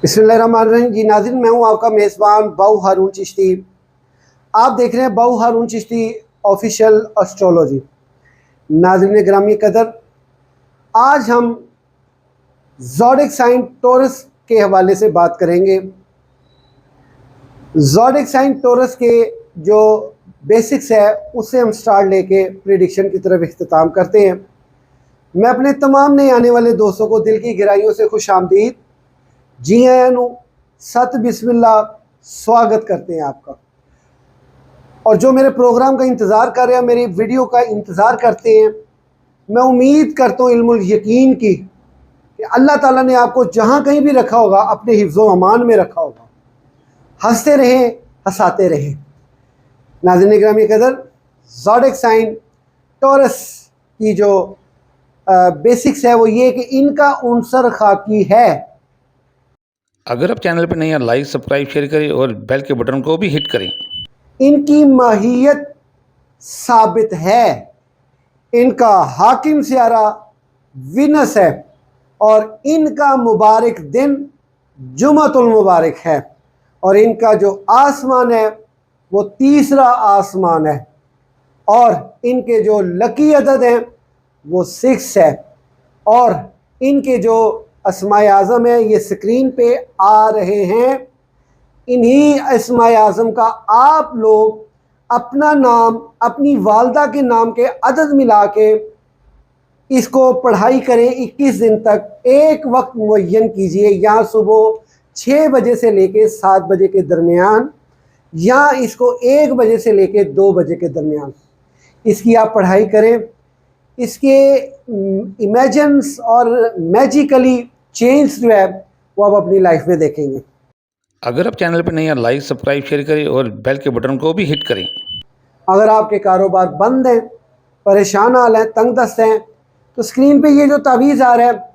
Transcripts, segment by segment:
बिस्मिल्लाहिर्रहमानिर्रहीम। जी नाज़रीन, मैं हूँ आपका मेज़बान बाऊ हारून चिश्ती। आप देख रहे हैं बाऊ हारून चिश्ती ऑफिशियल एस्ट्रोलॉजी। नाज़रीन ग्रामी कदर, आज हम ज़ोडिक साइन टॉरस के हवाले से बात करेंगे। ज़ोडिक साइन टॉरस के जो बेसिक्स है उससे हम स्टार्ट लेके प्रेडिक्शन की तरफ इख्तिताम करते हैं। मैं अपने तमाम नए आने वाले दोस्तों को दिल की गहराइयों से खुश आमदीद, जी आयानु, सत बिस्मिल्लाह स्वागत करते हैं आपका। और जो मेरे प्रोग्राम का इंतज़ार कर रहे हैं, मेरी वीडियो का इंतज़ार करते हैं, मैं उम्मीद करता हूँ इल्मुल यकीन की कि अल्लाह ताला ने आपको जहाँ कहीं भी रखा होगा अपने हिफ्ज़ो अमान में रखा होगा। हंसते रहें, हंसाते रहें। नाज़रीन गिरामी कदर, ज़ोडिक साइन टॉरस की जो बेसिक्स है वो ये कि इनका उनसर खाकी है। अगर आप चैनल पर नए हैं, लाइक सब्सक्राइब शेयर करें और बेल के बटन को भी हिट करें। इनकी माहियत साबित है। इनका हाकिम सियारा विनस है और इनका मुबारक दिन जुमअतुल मुबारक है। और इनका जो आसमान है वो तीसरा आसमान है। और इनके जो लकी अदद हैं वो 6 है। और इनके जो अस्माए आज़म है ये स्क्रीन पे आ रहे हैं। इन्हीं अस्माए आज़म का आप लोग अपना नाम अपनी वालदा के नाम के अदद मिला के इसको पढ़ाई करें। 21 दिन तक एक वक्त मुअय्यन कीजिए, या सुबह 6 बजे से लेके 7 बजे के दरमियान, या इसको 1 बजे से लेके 2 बजे के दरमियान इसकी आप पढ़ाई करें। इसके इमेजिन्स और मैजिकली चेंज जो है वो आप अपनी लाइफ में देखेंगे। अगर आप चैनल पर नए हैं, लाइक सब्सक्राइब शेयर करें और बेल के बटन को भी हिट करें। अगर आपके कारोबार बंद हैं, परेशान हाल हैं, तंग दस्त हैं, तो स्क्रीन पे ये जो तावीज़ आ रहा है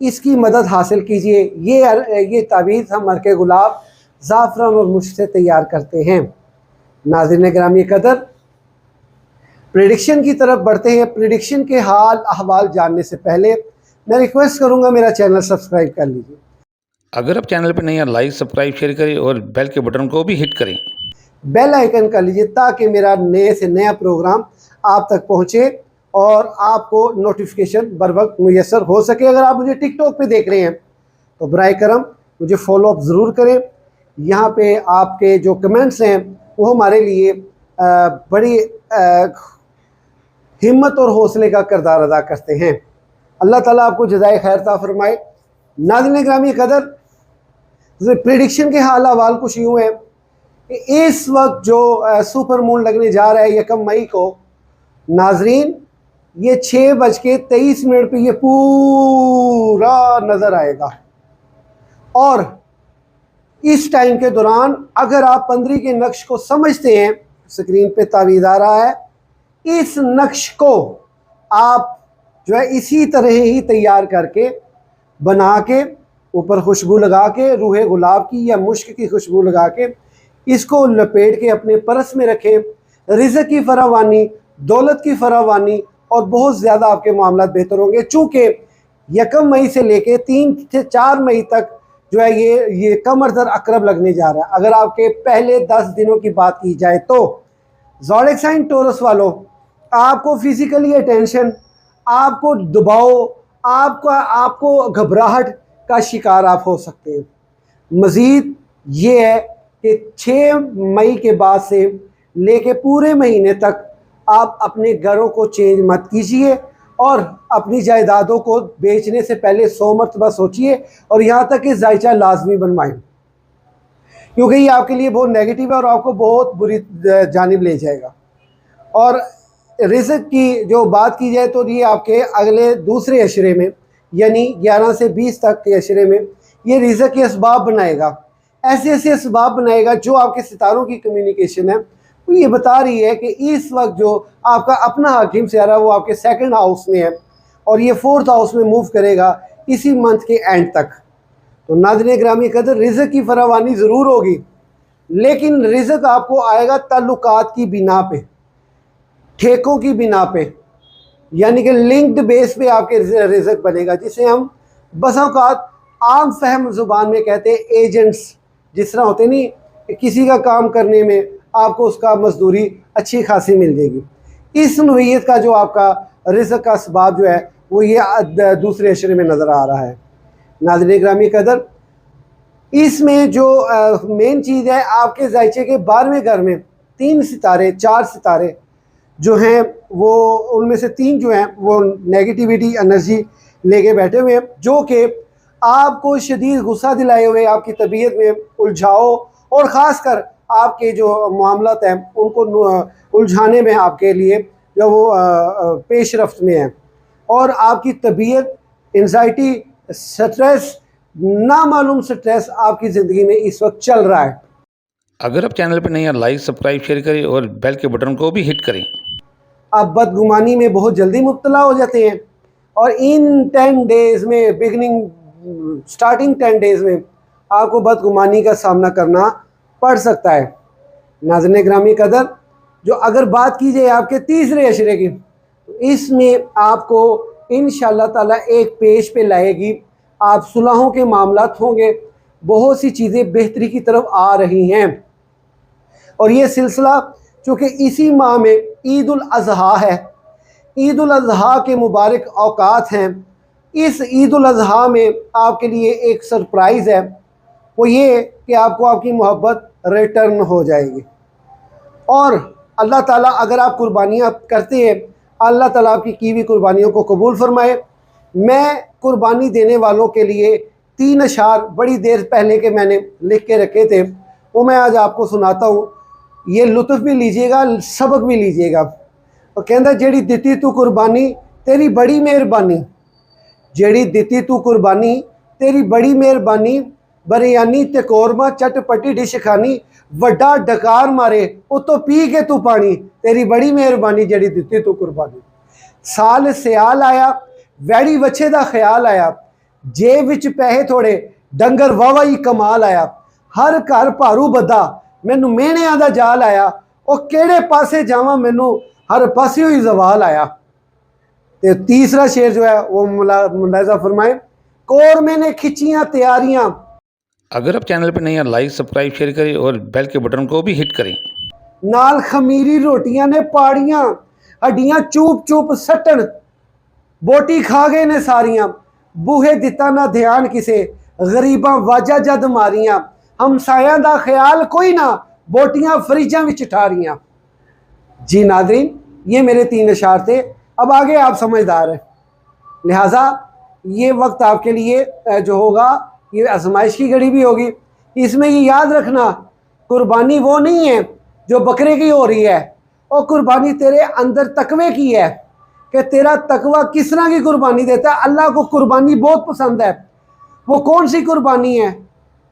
इसकी मदद हासिल कीजिए। ये तावीज़ हम अर्के गुलाब, ज़ाफ़रान और मुश्क से तैयार करते हैं। नाज़रीन गिरामी कदर, प्रेडिक्शन की तरफ बढ़ते हैं। प्रेडिक्शन के हाल अहवाल जानने से पहले मैं रिक्वेस्ट करूँगा मेरा चैनल सब्सक्राइब कर लीजिए। अगर आप चैनल पर नए हैं, लाइक सब्सक्राइब शेयर करें और बेल के बटन को भी हिट करें। बेल आइकन कर लीजिए ताकि मेरा नए से नया प्रोग्राम आप तक पहुंचे और आपको नोटिफिकेशन बर वक्त मुयसर हो सके। अगर आप मुझे टिकटॉक पे देख रहे हैं तो बराए करम मुझे फॉलो अप ज़रूर करें। यहाँ पे आपके जो कमेंट्स हैं वो हमारे लिए बड़ी हिम्मत और हौसले का किरदार अदा करते हैं। अल्लाह ताला आपको जज़ाए खैर ता फरमाए। नाज़रीन गिरामी कदर, प्रेडिक्शन के हाल अहवाल कुछ यूँ हैं कि इस वक्त जो सुपर मून लगने जा रहा है 1 मई को, नाजरीन ये 6:23 पे ये पूरा नज़र आएगा। और इस टाइम के दौरान अगर आप 15 के नक्श को समझते हैं, स्क्रीन पे तावीज़ आ रहा है, इस नक्श को आप जो है इसी तरह ही तैयार करके बना के ऊपर खुशबू लगा के, रूह गुलाब की या मुश्क की खुशबू लगा के इसको लपेट के अपने पर्स में रखें। रिज़्क़ की फरावानी, दौलत की फरावानी और बहुत ज़्यादा आपके मामला बेहतर होंगे। चूँकि 1 मई से लेके 3 से 4 मई तक जो है ये कमर दर अकरब लगने जा रहा है। अगर आपके पहले 10 दिनों की बात की जाए तो ज़ोडिक साइन टॉरस वालों, आपको फिज़िकली अटेंशन, आपको दबाव, आपको घबराहट का शिकार आप हो सकते हैं। मज़ीद ये है कि 6 मई के बाद से लेके पूरे महीने तक आप अपने घरों को चेंज मत कीजिए और अपनी जायदादों को बेचने से पहले 100 मरतबा सोचिए और यहाँ तक कि जायचा लाजमी बनवाएं, क्योंकि ये आपके लिए बहुत नेगेटिव है और आपको बहुत बुरी जानिब ले जाएगा। और रिज़्क़ की जो बात की जाए तो ये आपके अगले दूसरे अशरे में, यानी 11 से 20 तक के अशरे में ये रिज़्क़ के असबाब बनाएगा। ऐसे ऐसे असबाब बनाएगा जो आपके सितारों की कम्युनिकेशन है वो ये बता रही है कि इस वक्त जो आपका अपना हाकिम सियारा वो आपके 2nd हाउस में है और ये 4th हाउस में मूव करेगा इसी मंथ के एंड तक। तो नाज़रीन गिरामी कदर, रिज़्क़ की फरावानी ज़रूर होगी, लेकिन रिज़्क़ आपको आएगा ताल्लुकात की बिना पे, ठेकों की बिना पे, यानी कि लिंक्ड बेस पे आपके रिज़्क़ बनेगा, जिसे हम बस औक़ात आम फहम ज़ुबान में कहते हैं एजेंट्स, जिस तरह होते नहीं कि किसी का काम करने में आपको उसका मजदूरी अच्छी खासी मिल जाएगी। इस नोयत का जो आपका रिज़्क़ का असबाब जो है वो ये दूसरे अशरे में नज़र आ रहा है। नाज़रीन गिरामी कदर, इसमें जो मेन चीज़ है, आपके जायचे के 12वें घर में 3 सितारे 4 सितारे जो हैं वो, उनमें से 3 जो हैं वो नेगेटिविटी एनर्जी लेके बैठे हुए हैं, जो कि आपको शदीद गुस्सा दिलाए हुए आपकी तबीयत में उलझाओ और ख़ास कर आपके जो मामलात हैं उनको उलझाने में आपके लिए जो वो पेश रफ्त में है, और आपकी तबीयत, एंजाइटी, स्ट्रेस, नामालूम स्ट्रेस आपकी ज़िंदगी में इस वक्त चल रहा है। अगर आप चैनल पर नए हैं, लाइक सब्सक्राइब शेयर करें और बेल के बटन को भी हिट करें। आप बदगुमानी में बहुत जल्दी मुब्तला हो जाते हैं और इन 10 डेज़ में, स्टार्टिंग 10 डेज़ में आपको बदगुमानी का सामना करना पड़ सकता है। नाज़रीन गिरामी कदर, जो अगर बात की जाए आपके तीसरे अशरे की, तो इसमें आपको इंशाअल्लाह ताला एक पेश पे लाएगी, आप सुलहों के मामलात होंगे, बहुत सी चीज़ें बेहतरी की तरफ आ रही हैं। और ये सिलसिला चूँकि इसी माह में ईद उल अज़हा है, ईद उल अज़हा के मुबारक औकात हैं, इस ईद उल अज़हा में आपके लिए एक सरप्राइज़ है, वो ये कि आपको आपकी मोहब्बत रिटर्न हो जाएगी। और अल्लाह ताला, अगर आप कुर्बानियाँ करते हैं, अल्लाह ताला आपकी की हुई कुर्बानियों को कबूल फरमाए। मैं कुर्बानी देने वालों के लिए 3 अशार बड़ी देर पहले के मैंने लिख के रखे थे, वो मैं आज आपको सुनाता हूँ। ये लुत्फ़ भी लीजिएगा, सबक भी लीजिएगा। और कहता, जेड़ी दिती तू कुर्बानी तेरी बड़ी मेहरबानी, जेड़ी दिती तू कुर्बानी तेरी बड़ी मेहरबानी, बरियानी ते कोरमा चटपटी डिश खानी, वड्डा डकार मारे उतो पी के तू पानी, तेरी बड़ी मेहरबानी जेड़ी दिती तू कुर्बानी। साल सियाल आया, वैड़ी वच्छे दा ख्याल आया, जेब विच पैसे थोड़े डंगर वावा ही कमाल आया, हर घर भारू बद्दा मैनू मेहणियां दा जाल आया, ओ केड़े पासे जावां मैनू हर पासे ही जवाल आया। ते तीसरा शेर जो है वो मुलाजा फरमाए, कोरमे ने खिंचियां तैयारियां। अगर आप चैनल पर नए हैं, लाइक सब्सक्राइब शेयर करें और बेल के बटन को भी हिट करें। नाल खमीरी रोटियां ने पाड़ियां, हड्डियां चूप चूप सट्टन, बोटी खा गए ने सारियां, बूहे दिता ना ध्यान किसे, गरीबां वाजा जद मारियां, हमसायां दा ख्याल कोई ना, बोटियां फ्रिजां विच ठारियां। जी नाज़रीन, ये मेरे 3 अशार थे। अब आगे आप समझदार हैं, लिहाजा ये वक्त आपके लिए जो होगा ये आजमाइश की घड़ी भी होगी। इसमें ये याद रखना, कुर्बानी वो नहीं है जो बकरे की हो रही है, और कुर्बानी तेरे अंदर तकवे की है कि तेरा तकवा किस तरह की कुर्बानी देता है। अल्लाह को कुर्बानी बहुत पसंद है। वो कौन सी कुर्बानी है?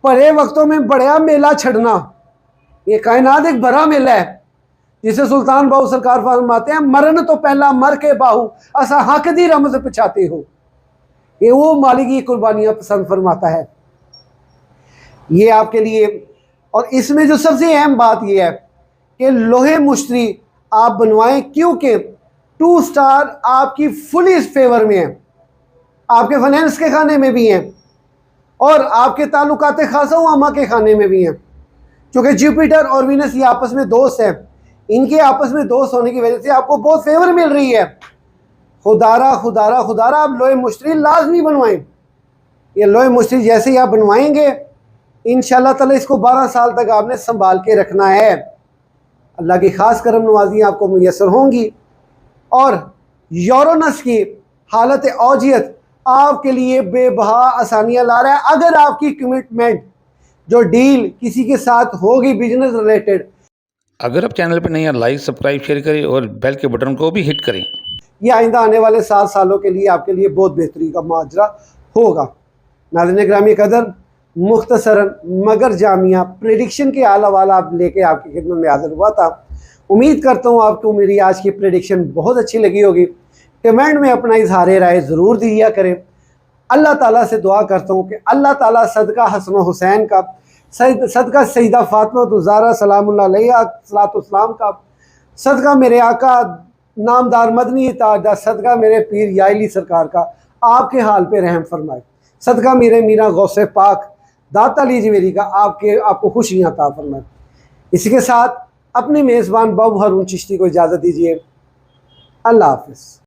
भरे वक्तों में बड़ा मेला छड़ना। ये कायनात एक बड़ा मेला है, जिसे सुल्तान बाहू सरकार फरमाते हैं, मरन तो पहला मर के बाहू असा हक दी रमज पछाते हो। ये वो मालिक की कुर्बानियाँ पसंद फरमाता है। ये आपके लिए, और इसमें जो सबसे अहम बात यह है कि लोहे मुश्तरी आप बनवाएं, क्योंकि 2 स्टार आपकी फुली फेवर में है, आपके फाइनेंस के खाने में भी हैं और आपके ताल्लुकात खासा उमा के खाने में भी हैं। क्योंकि जुपिटर और वीनस ये आपस में दोस्त हैं, इनके आपस में दोस्त होने की वजह से आपको बहुत फेवर मिल रही है। खुदारा खुदारा खुदारा आप लोहे मुश्तरी लाजमी बनवाएं। ये लोहे मुश्तरी जैसे ही आप बनवाएंगे, इंशाअल्लाह ताला इसको 12 साल तक आपने संभाल के रखना है। अल्लाह की खास करम नवाजियाँ आपको मुयसर होंगी, और यूरेनस की हालत औजियत आपके लिए बेबहा आसानियाँ ला रहा है। अगर आपकी कमिटमेंट जो डील किसी के साथ होगी बिजनेस रिलेटेड, अगर आप चैनल पर नए हैं, लाइक सब्सक्राइब शेयर करें और बेल के बटन को भी हिट करें। ये आइंदा आने वाले 7 सालों के लिए आपके लिए बहुत बेहतरी का माजरा होगा। नाज़रीन गिरामी कदर, मुख्तसरन मगर जामिया प्रेडिक्शन के आला वाला आप लेके आपकी खिदमत में हाजिर हुआ था। उम्मीद करता हूँ आपको मेरी आज की प्रेडिक्शन बहुत अच्छी लगी होगी। कमेंट में अपना इजहार राय ज़रूर दिया करें। अल्लाह ताला से दुआ करता हूँ कि अल्लाह ताला सदका हसन हुसैन का, सदका सईदा फातिमा ज़हरा सलामुल्लाह अलैहा सलाम का, सदका मेरे आका नामदार मदनी ताजदार, सदका मेरे पीर याइली सरकार का आपके हाल पे रहम फरमाए। सदका मेरे मीरा गौसे पाक दाता लीजिए मेरी का आपको खुशियाँ अता फरमाए। इसी के साथ अपने मेज़बान बाबू हारून चिश्ती को इजाज़त दीजिए। अल्लाह हाफ़िज़।